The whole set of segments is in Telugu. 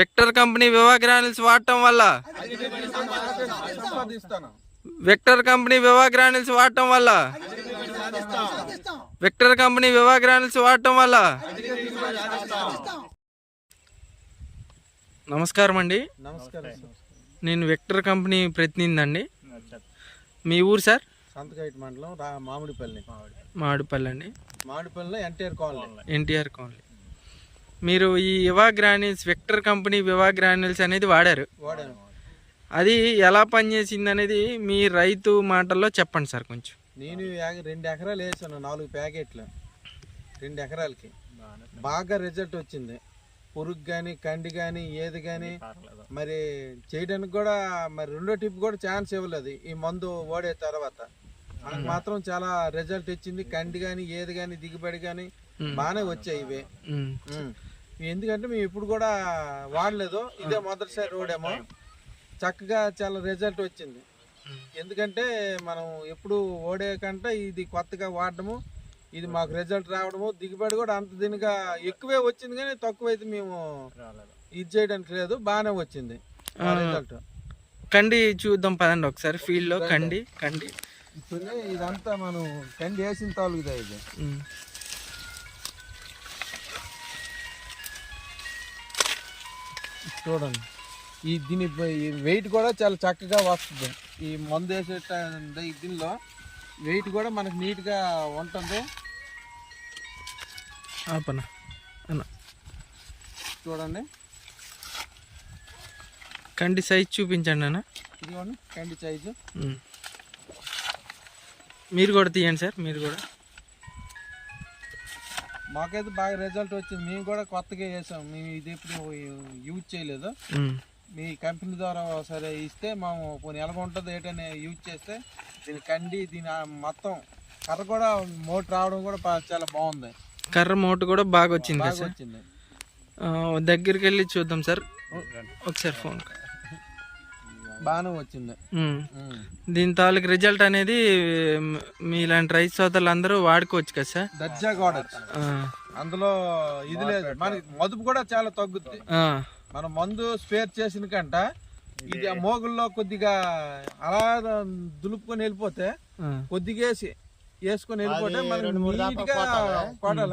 వెక్టర్ కంపెనీ వివా గ్రాన్యూల్స్ వాడటం వల్ల వెక్టర్ కంపెనీ వివా గ్రాన్యూల్స్ వాడటం వల్ల వెక్టర్ కంపెనీ వివా గ్రాన్యూల్స్ వాడటం వల్ల. నమస్కారం అండి. నమస్కారం. నేను వెక్టర్ కంపెనీ ప్రతినిధి అండి. మీ ఊరు సార్? సంతకైట్ మండలం మామిడిపల్లి అండి. మామిడిపల్లిలో ఎన్టీఆర్ కాలనీ. మీరు ఈ వివా గ్రాన్యూల్స్ వెక్టర్ కంపెనీ వివా గ్రాన్యూల్స్ అనేది వాడారు. అది ఎలా పనిచేసింది అనేది మీ రైతు మాటల్లో చెప్పండి సార్ కొంచెం. నేను 2 ఎకరాలు వేసాను, 4 ప్యాకెట్లు 2 ఎకరాలకి. బాగా రిజల్ట్ వచ్చింది. పురుగు కానీ కండి కానీ ఏది కానీ మరి చేయడానికి కూడా మరి రెండో టిప్ కూడా ఛాన్స్ ఇవ్వలేదు. ఈ మందు ఓడే తర్వాత మనకు మాత్రం చాలా రిజల్ట్ ఇచ్చింది. కండి కానీ ఏది కానీ దిగుబడి కానీ బాగానే వచ్చాయి ఇవే. ఎందుకంటే మేము ఇప్పుడు కూడా వాడలేదు, ఇదే మొదటిసారి రోడేమో. చక్కగా చాలా రిజల్ట్ వచ్చింది. ఎందుకంటే మనం ఎప్పుడు ఓడే కంటే ఇది కొత్తగా వాడడము, ఇది మాకు రిజల్ట్ రావడము, దిగుబడి కూడా అంత దీనిగా ఎక్కువే వచ్చింది కానీ తక్కువైతే మేము ఇది చేయడానికి లేదు, బాగానే వచ్చింది రిజల్ట్. కండి చూద్దాం పదండి ఒకసారి ఫీల్డ్ లో. కండి ఇదంతా మనం కండి వేసిన తాలూకుదా ఇది. చూడండి, దీని వెయిట్ కూడా చాలా చక్కగా వస్తుంది. ఈ మందు వేసే దీనిలో వెయిట్ కూడా మనకు నీట్గా ఉంటుంది. చూడండి, కండి సైజ్ చూపించండి అన్న. ఇదిగోండి కండి సైజు. మీరు కూడా తీయండి సార్. మీరు కూడా. మాకైతే బాగా రిజల్ట్ వచ్చింది. మేము కూడా కొత్తగా వేసాం, మేము ఇది ఎప్పుడు యూజ్ చేయలేదు. మీ కంపెనీ ద్వారా సరే ఇస్తే మేము కొన్ని ఎలాగ ఉంటుంది ఏంటనే యూజ్ చేస్తే దీని కండి దీని మొత్తం కర్ర కూడా మోటు రావడం కూడా చాలా బాగుంది. కర్ర మోటు కూడా బాగా వచ్చింది. దగ్గరికి వెళ్ళి చూద్దాం సార్ ఒకసారి. ఫోన్ బాగానే వచ్చింది. దీని తాలూకు రిజల్ట్ అనేది మీలాంటి రైతు సోదరులు అందరూ వాడుకోవచ్చు కదా సార్? దర్జాగా వాడచ్చు. అందులో ఇది లేదు, మనకి మదుపు కూడా చాలా తగ్గుద్ది. మనం మందు స్పేర్ చేసిన కంట ఇది ఆ మోగుల్లో కొద్దిగా అలా దులుపుకొని వెళ్ళిపోతే కొద్దిగా వేసుకొని వెళ్ళిపోతే మనకి నీట్గా కొడాలి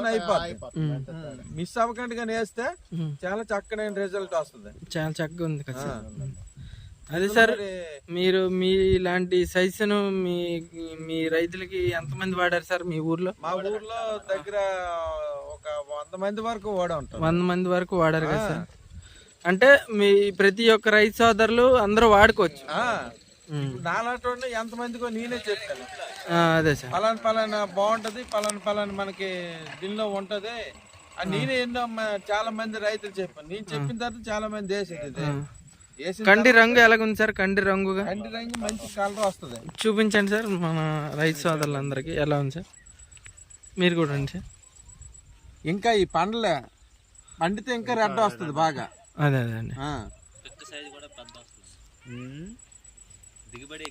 అయిపోతుంది. మిస్ అవ్వకుండా కానీ వేస్తే చాలా చక్కని రిజల్ట్ వస్తుంది. చాలా చక్కగా ఉంది కదా. అదే సార్, మీరు మీ ఇలాంటి సైజును మీ రైతులకి ఎంతమంది వాడారు సార్ మీ ఊర్లో? మా ఊర్లో దగ్గర ఒక 100 మంది వరకు వాడా ఉంటారు. 100 మంది వరకు వాడారు కదా సార్. అంటే మీ ప్రతి ఒక్క రైతు సోదరులు అందరూ వాడుకోవచ్చు. నాలాంటి ఎంతమందికో నేనే చెప్పాను. అదే సార్, పలానా బాగుంటది, పలానా మనకి దీనిలో ఉంటది అని నేనే ఎన్నో చాలా మంది రైతులు చెప్పాను. నేను చెప్పిన తర్వాత చాలా మంది వేసేది. కండి రంగు ఎలాగుంది సార్? కండి రంగు మంచి కలర్ వస్తుంది. చూపించండి సార్ మన రైతు సోదరులందరికీ ఎలా ఉంది సార్. మీరు కూడా అండి సార్. ఇంకా ఈ పండ్లే పండితే ఇంకా రెడ్ వస్తుంది బాగా. అదే అండి. దిగుబడి